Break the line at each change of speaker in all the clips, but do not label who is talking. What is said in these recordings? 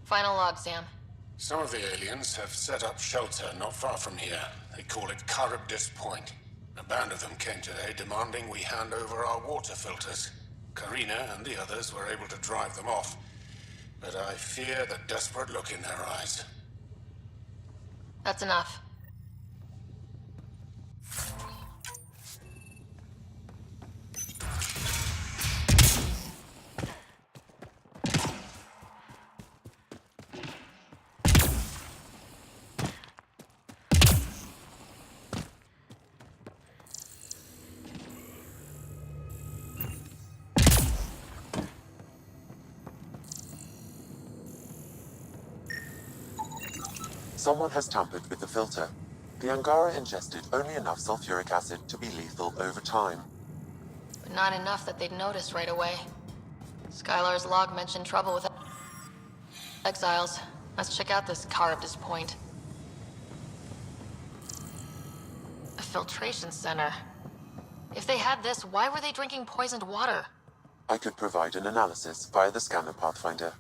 Final log, Sam.
Some of the aliens have set up shelter not far from here. They call it Charybdis Point. A band of them came today demanding we hand over our water filters. Karina and the others were able to drive them off, but I fear the desperate look in their eyes.
That's enough.
Someone has tampered with the filter. The Angara ingested only enough sulfuric acid to be lethal over time.
But not enough that they'd notice right away. Skylar's log mentioned trouble with exiles. Let's check out this Charybdis Point. A filtration center. If they had this, why were they drinking poisoned water?
I could provide an analysis via the scanner pathfinder.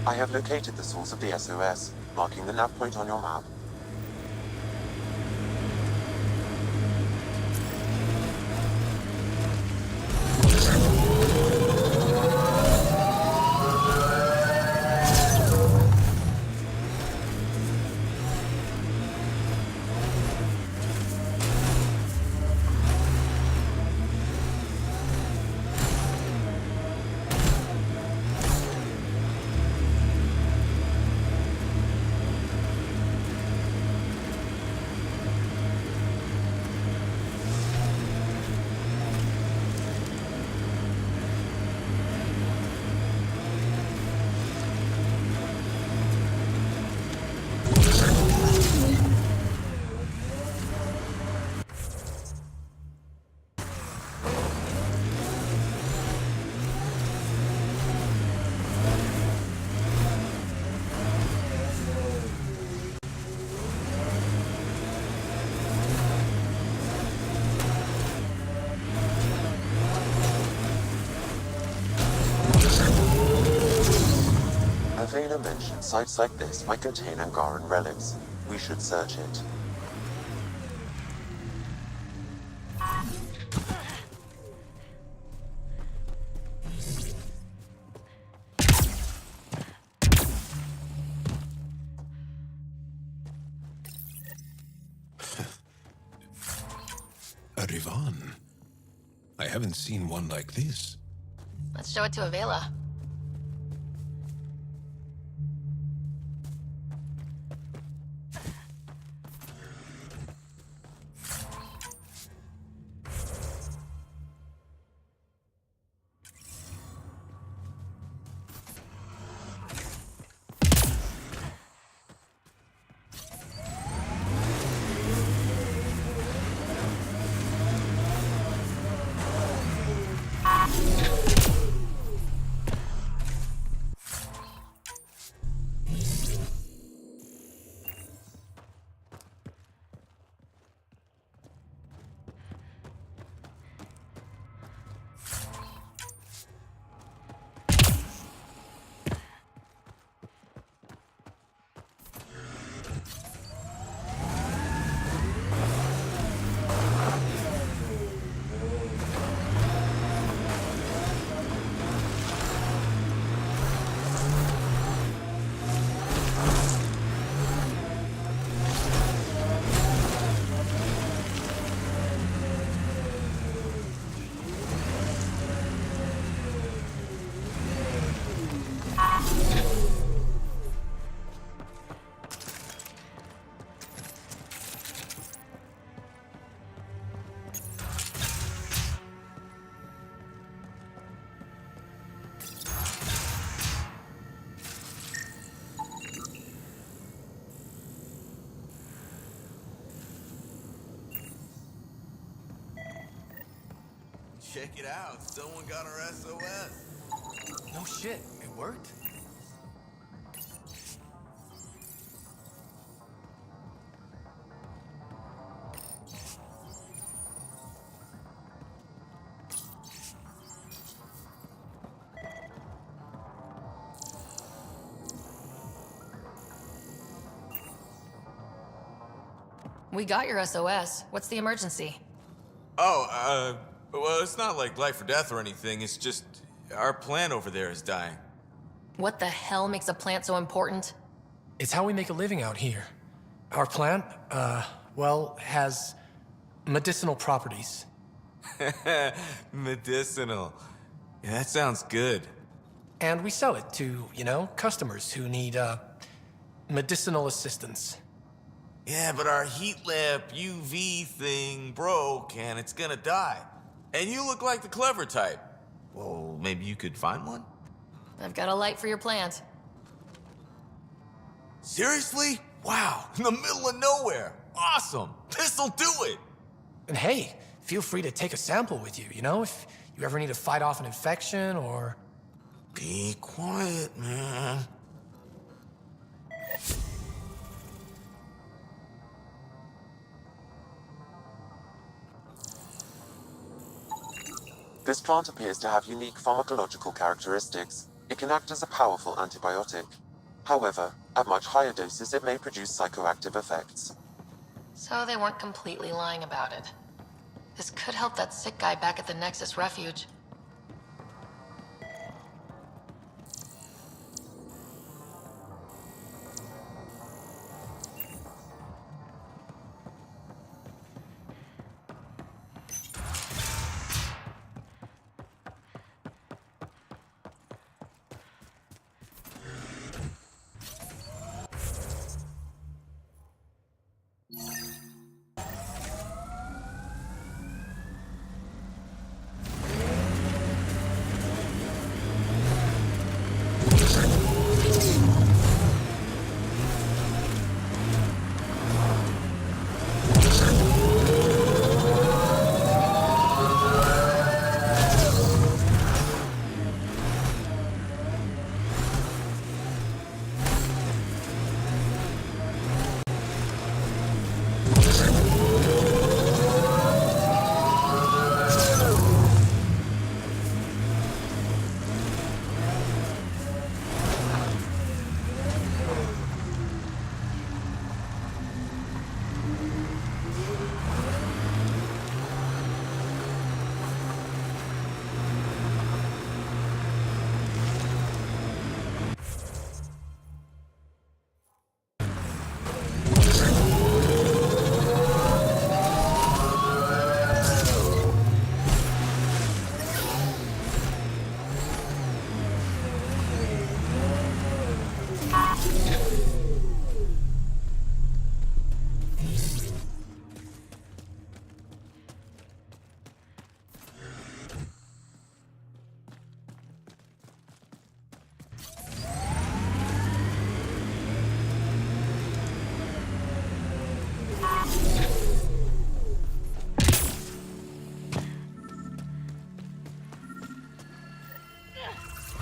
I have located the source of the SOS, marking the nav point on your map. Avena mentioned sites like this might contain Angaran relics. We should search it.
A Rivan. I haven't seen one like this.
Let's show it to Avela.
Check it out. Someone got our SOS.
No shit, it worked?
We got your SOS. What's the emergency?
Oh, well, it's not like life or death or anything. It's just our plant over there is dying.
What the hell makes a plant so important?
It's how we make a living out here. Our plant, well, has medicinal properties.
Medicinal. Yeah, that sounds good.
And we sell it to, customers who need, medicinal assistance.
Yeah, but our heat lamp UV thing broke and it's gonna die. And you look like the clever type. Well, maybe you could find one?
I've got a light for your plant.
Seriously? Wow, in the middle of nowhere. Awesome. This'll do it.
And hey, feel free to take a sample with you, if you ever need to fight off an infection or...
Be quiet, man.
This plant appears to have unique pharmacological characteristics. It can act as a powerful antibiotic. However, at much higher doses it may produce psychoactive effects.
So they weren't completely lying about it. This could help that sick guy back at the Nexus Refuge.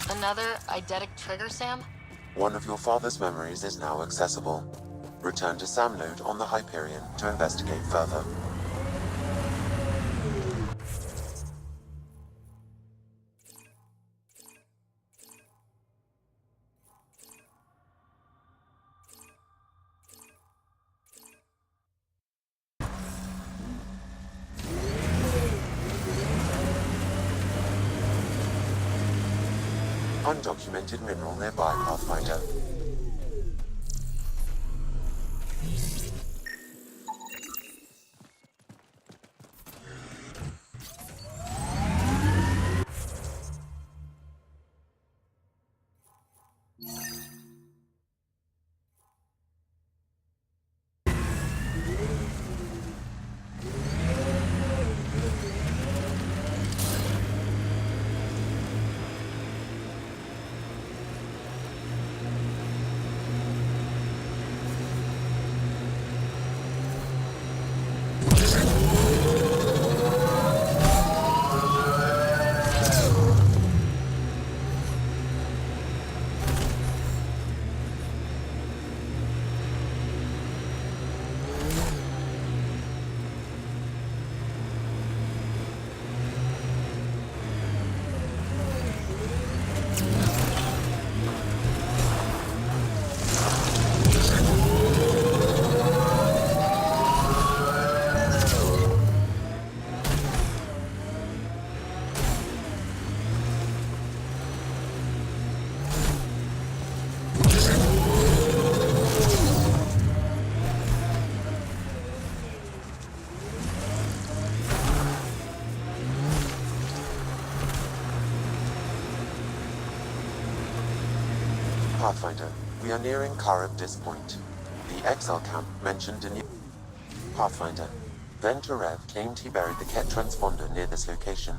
Another eidetic trigger, Sam?
One of your father's memories is now accessible. Return to Sam Node on the Hyperion to investigate further. Undocumented mineral nearby, Pathfinder. Pathfinder, we are nearing Karabdis Point, the exile camp mentioned in Pathfinder. Venturev claimed he buried the Ket transponder near this location.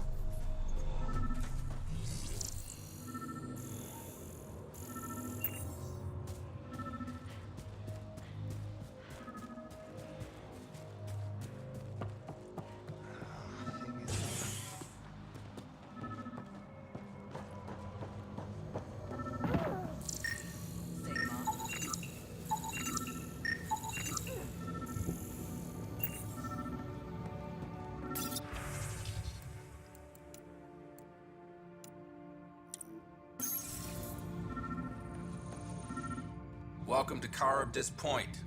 Welcome to Karabdis Point.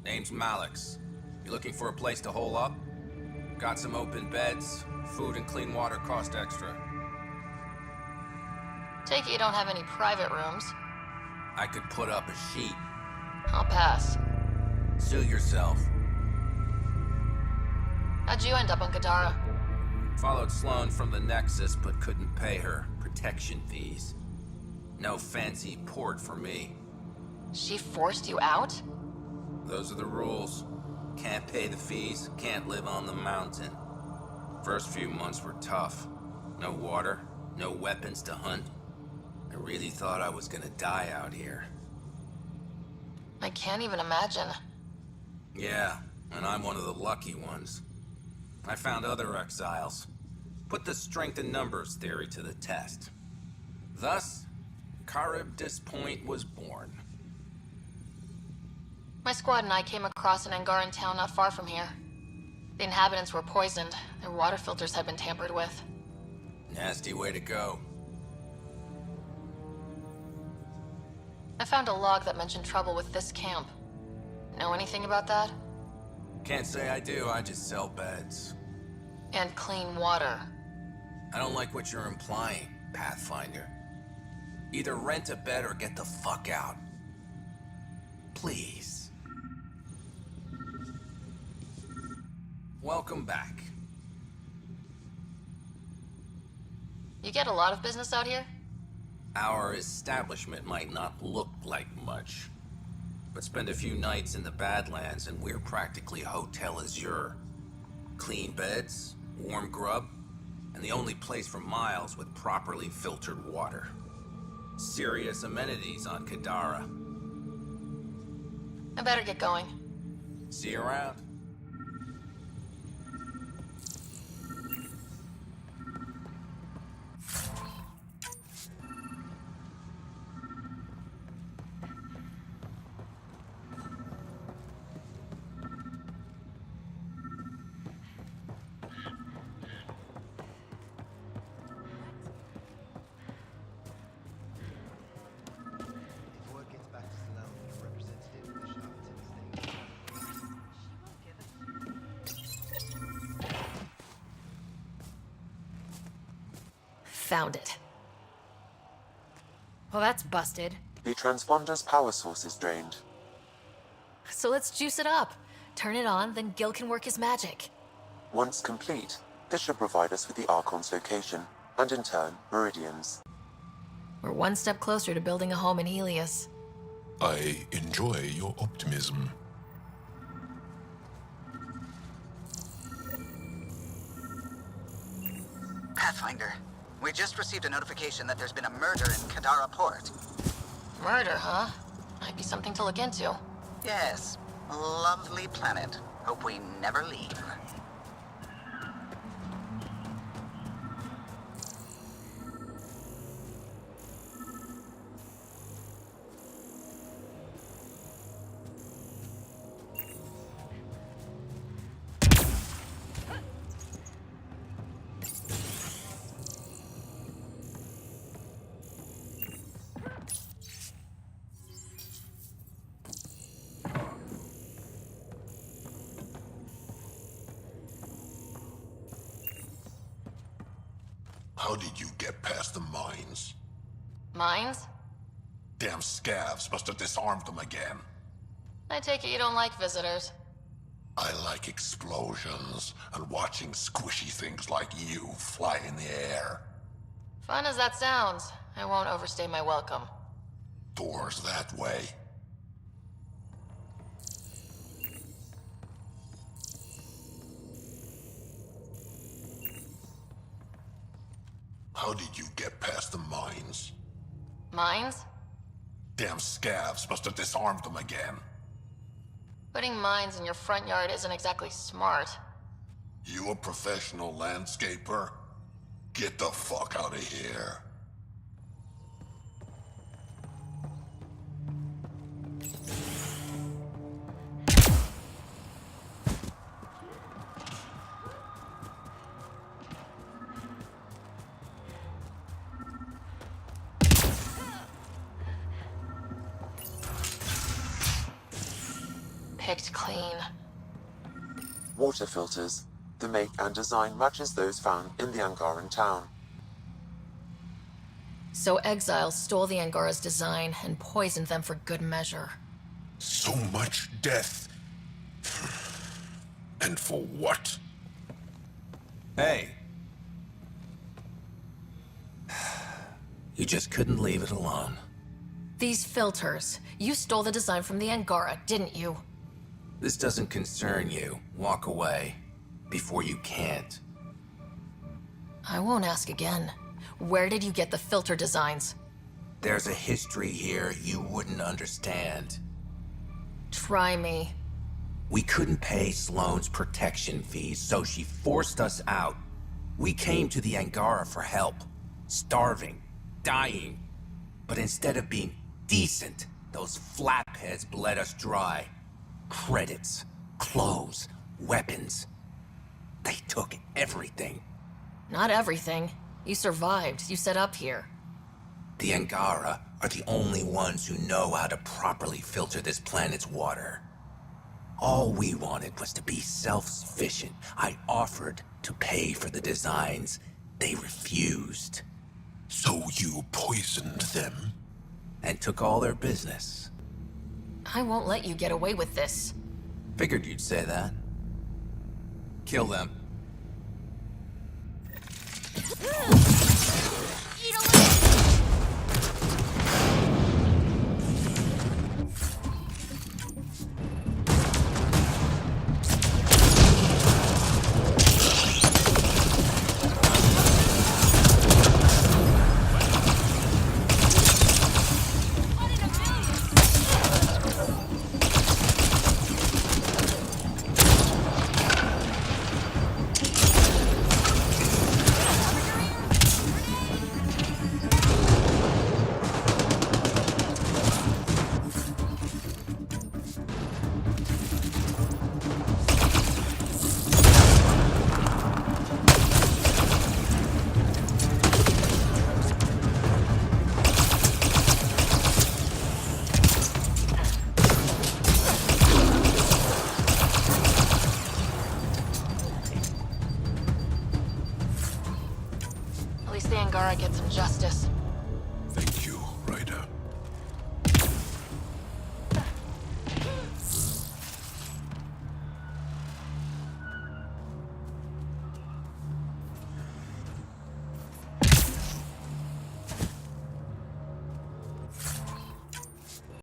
Name's Malix. You looking for a place to hole up? Got some open beds. Food and clean water cost extra.
Take it you don't have any private rooms.
I could put up a sheet.
I'll pass.
Suit yourself.
How'd you end up on Kadara?
Followed Sloan from the Nexus, but couldn't pay her protection fees. No fancy port for me.
She forced you out?
Those are the rules. Can't pay the fees, can't live on the mountain. First few months were tough. No water, no weapons to hunt. I really thought I was gonna die out here.
I can't even imagine.
Yeah, and I'm one of the lucky ones. I found other exiles. Put the strength in numbers theory to the test. Thus, Karabdis Point was born.
My squad and I came across an Angaran town not far from here. The inhabitants were poisoned. Their water filters had been tampered with.
Nasty way to go.
I found a log that mentioned trouble with this camp. Know anything about that?
Can't say I do, I just sell beds.
And clean water.
I don't like what you're implying, Pathfinder. Either rent a bed or get the fuck out. Please. Welcome back.
You get a lot of business out here?
Our establishment might not look like much, but spend a few nights in the Badlands and we're practically Hotel Azure. Clean beds, warm grub, and the only place for miles with properly filtered water. Serious amenities on Kadara.
I better get going.
See you around.
Found it. Well, that's busted.
The transponder's power source is drained.
So let's juice it up. Turn it on, then Gil can work his magic.
Once complete, this should provide us with the Archon's location, and in turn, Meridian's.
We're one step closer to building a home in Helios.
I enjoy your optimism.
Pathfinder, we just received a notification that there's been a murder in Kadara Port.
Murder, huh? Might be something to look into.
Yes, lovely planet. Hope we never leave.
How did you get past the mines?
Mines?
Damn scavs must have disarmed them again.
I take it you don't like visitors.
I like explosions and watching squishy things like you fly in the air.
Fun as that sounds, I won't overstay my welcome.
Doors that way. How did you get past the mines?
Mines?
Damn scavs must have disarmed them again.
Putting mines in your front yard isn't exactly smart.
You a professional landscaper? Get the fuck out of here.
Picked clean.
Water filters. The make and design matches those found in the Angaran town.
So exiles stole the Angara's design and poisoned them for good measure.
So much death. And for what?
Hey. You just couldn't leave it alone.
These filters. You stole the design from the Angara, didn't you?
This doesn't concern you. Walk away. Before you can't.
I won't ask again. Where did you get the filter designs?
There's a history here you wouldn't understand.
Try me.
We couldn't pay Sloane's protection fees, so she forced us out. We came to the Angara for help. Starving. Dying. But instead of being decent, those flapheads bled us dry. Credits. Clothes. Weapons. They took everything.
Not everything. You survived. You set up here.
The Angara are the only ones who know how to properly filter this planet's water. All we wanted was to be self-sufficient. I offered to pay for the designs. They refused.
So you poisoned them?
And took all their business.
I won't let you get away with this.
Figured you'd say that. Kill them.
At least the Angara gets some justice.
Thank you, Ryder.